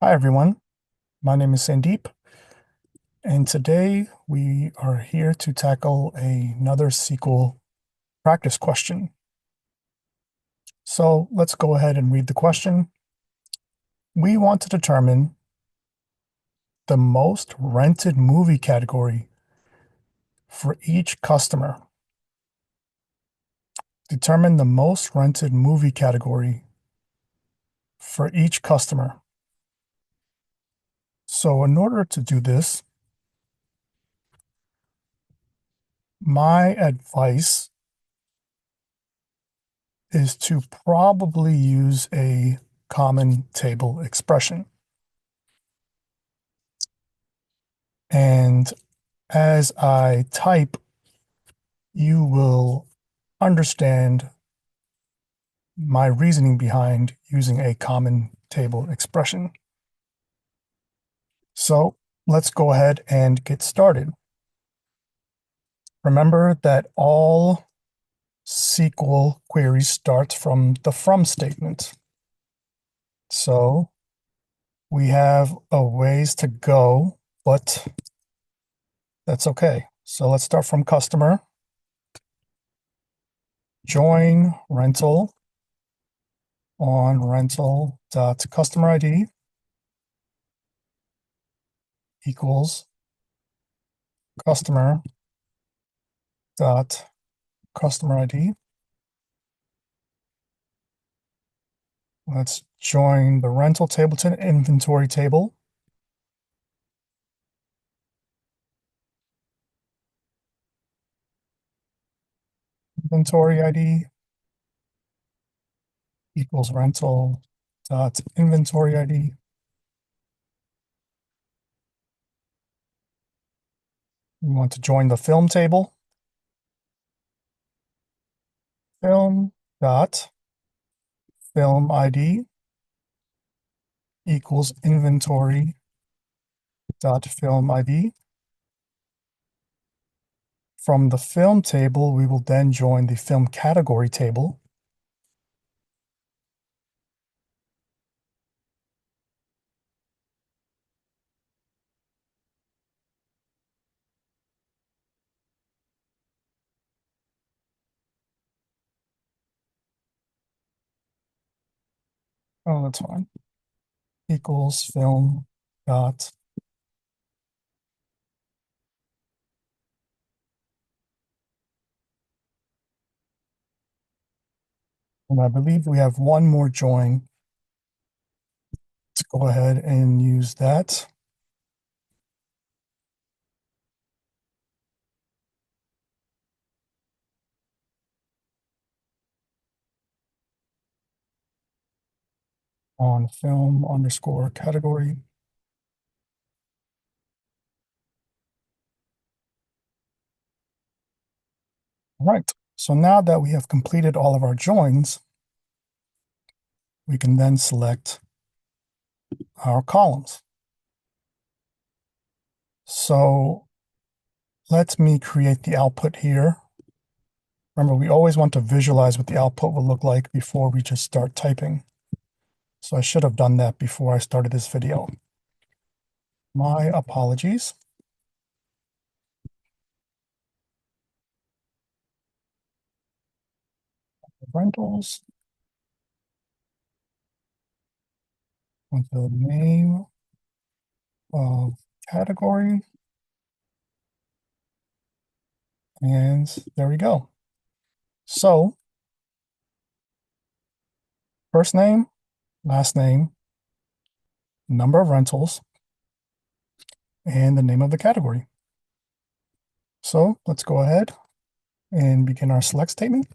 Hi everyone, my name is Sandeep, and today we are here to tackle another SQL practice question. So let's go ahead and read the question. We want to determine the most rented movie category for each customer. Determine the most rented movie category for each customer. So in order to do this, my advice is to probably use a common table expression. And as I type, you will understand my reasoning behind using a common table expression. So let's go ahead and get started. Remember that all SQL queries start from the from statement. So we have a ways to go, but that's okay. So let's start from customer, join rental on rental.customer ID equals customer dot customer ID. Let's join the rental table to the inventory table. Inventory ID equals rental dot inventory ID. We want to join the film table. Film dot film ID equals inventory dot film ID. From the film table, we will then join the film category table. Oh, that's fine. Equals film dot. And I believe we have one more join. Let's go ahead and use that. On film underscore category. All right, so now that we have completed all of our joins, we can then select our columns. So let me create the output here. Remember, we always want to visualize what the output will look like before we just start typing. So I should have done that before I started this video. My apologies. Rentals. With the name of category. And there we go. So first name, last name, number of rentals, and the name of the category. So let's go ahead and begin our select statement.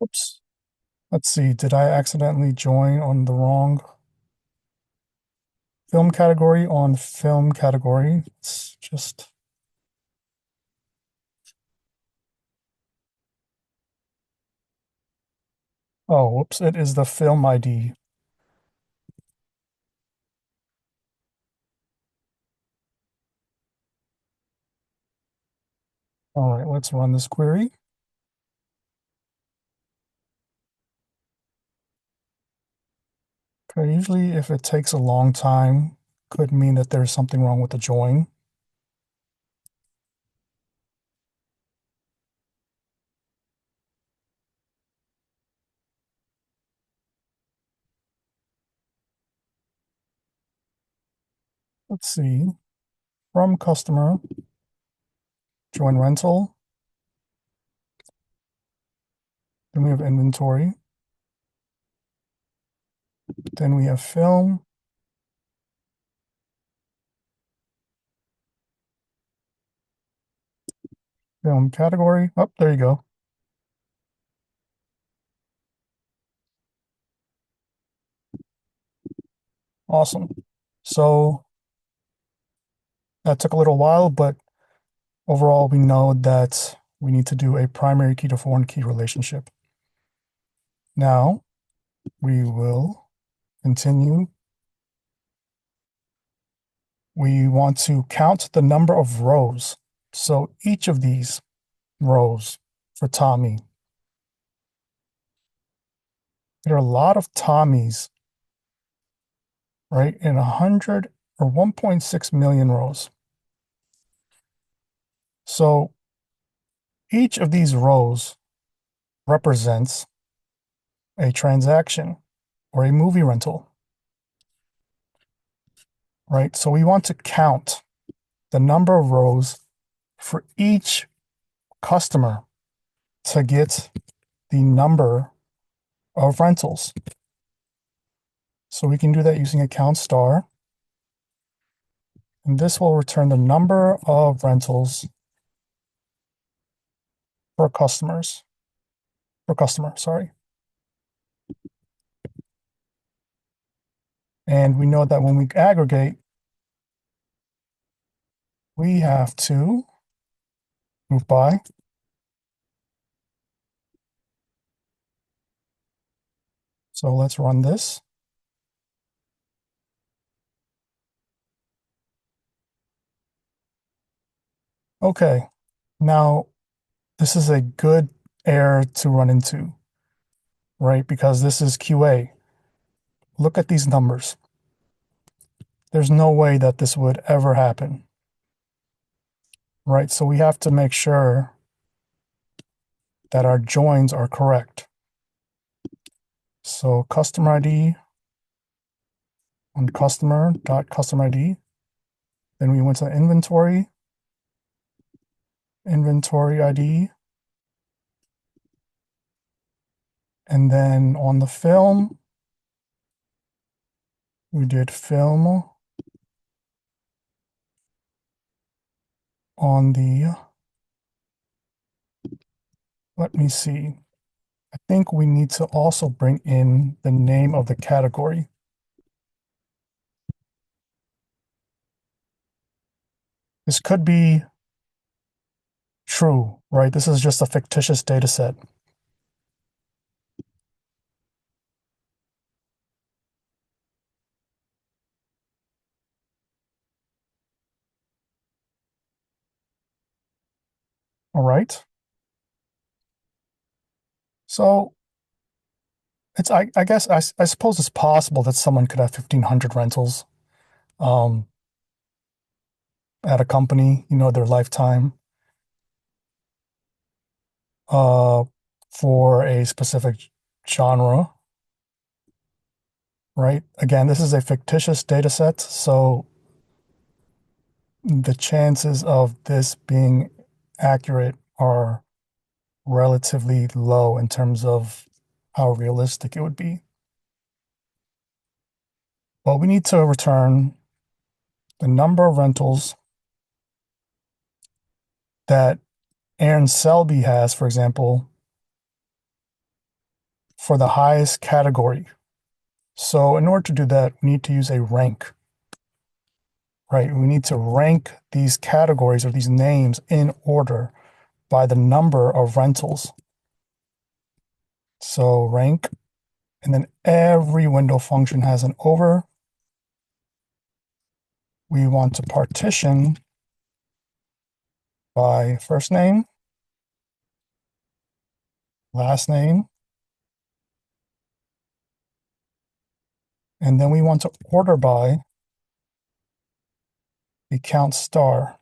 Oops. Let's see, did I accidentally join on the wrong film category on film category? It's just, Oh, whoops, it is the film ID. All right, let's run this query. Okay, usually if it takes a long time, could mean that there's something wrong with the join. Let's see, from customer, join rental, then we have inventory, then we have film, film category. Oh, there you go. Awesome. So that took a little while, but overall, we know that we need to do a primary key to foreign key relationship. Now we will continue. We want to count the number of rows. So each of these rows for Tommy, there are a lot of Tommies, right? In 100 or 1.6 million rows. So each of these rows represents a transaction or a movie rental, right? So we want to count the number of rows for each customer to get the number of rentals. So we can do that using a count star. And this will return the number of rentals for customer, sorry. And we know that when we aggregate, we have to move by. So let's run this. Okay, now this is a good error to run into, right? Because this is QA. Look at these numbers. There's no way that this would ever happen, right? So we have to make sure that our joins are correct. So customer ID on customer.customer ID. Then we went to inventory ID. And then on the film, we did film on the, let me see. I think we need to also bring in the name of the category. This could be true, right? This is just a fictitious data set. All right. So it's, I guess, I suppose it's possible that someone could have 1,500 rentals um, at a company, their lifetime uh, for a specific genre, right? Again, this is a fictitious data set, so the chances of this being accurate are relatively low in terms of how realistic it would be. But we need to return the number of rentals that Aaron Selby has, for example, for the highest category. So in order to do that, we need to use a rank, right? We need to rank these categories or these names in order by the number of rentals. So rank, and then every window function has an over. We want to partition by first name, last name, and then we want to order by the count star.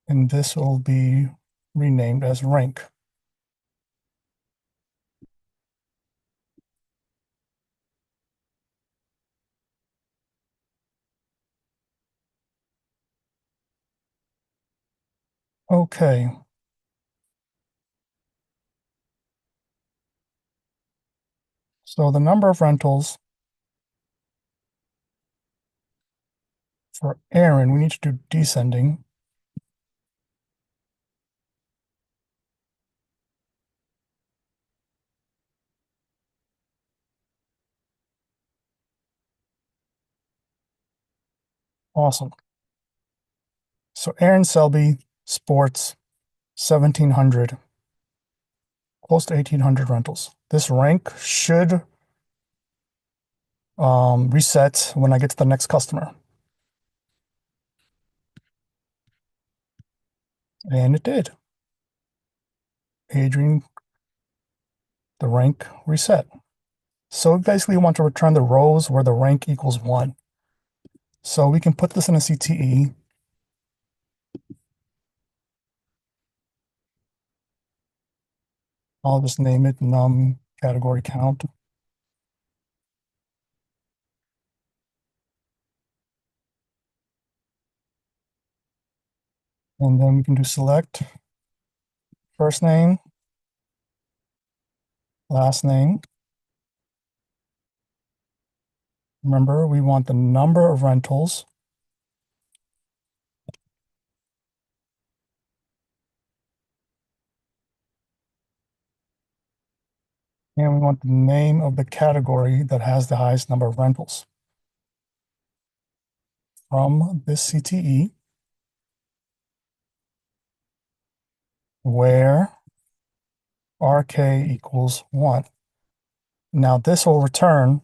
And this will be renamed as rank. Okay. So the number of rentals for Aaron, we need to do descending. Awesome. So Aaron Selby, sports, 1,700, close to 1,800 rentals. This rank should reset when I get to the next customer. And it did. Adrian, the rank reset. So we basically want to return the rows where the rank equals 1. So we can put this in a CTE. I'll just name it num category count. And then we can do select first name, last name. Remember, we want the number of rentals. And we want the name of the category that has the highest number of rentals. From this CTE, where RK equals 1. Now this will return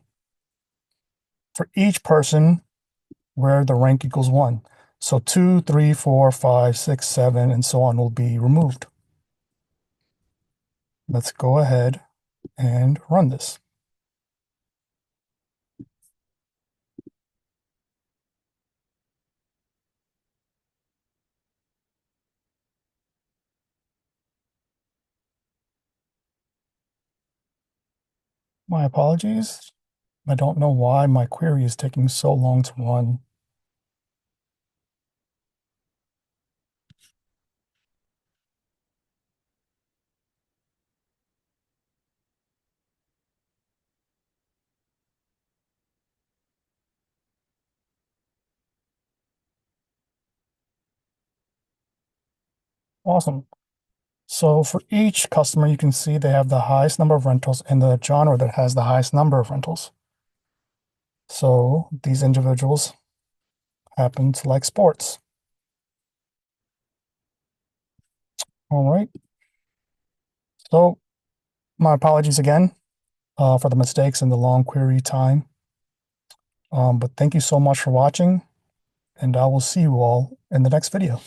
for each person where the rank equals 1. So 2, 3, 4, 5, 6, 7, and so on will be removed. Let's go ahead and run this. My apologies. I don't know why my query is taking so long to run. Awesome. So for each customer, you can see they have the highest number of rentals and the genre that has the highest number of rentals. So these individuals happen to like sports. All right. So my apologies again for the mistakes and the long query time. But thank you so much for watching, and I will see you all in the next video.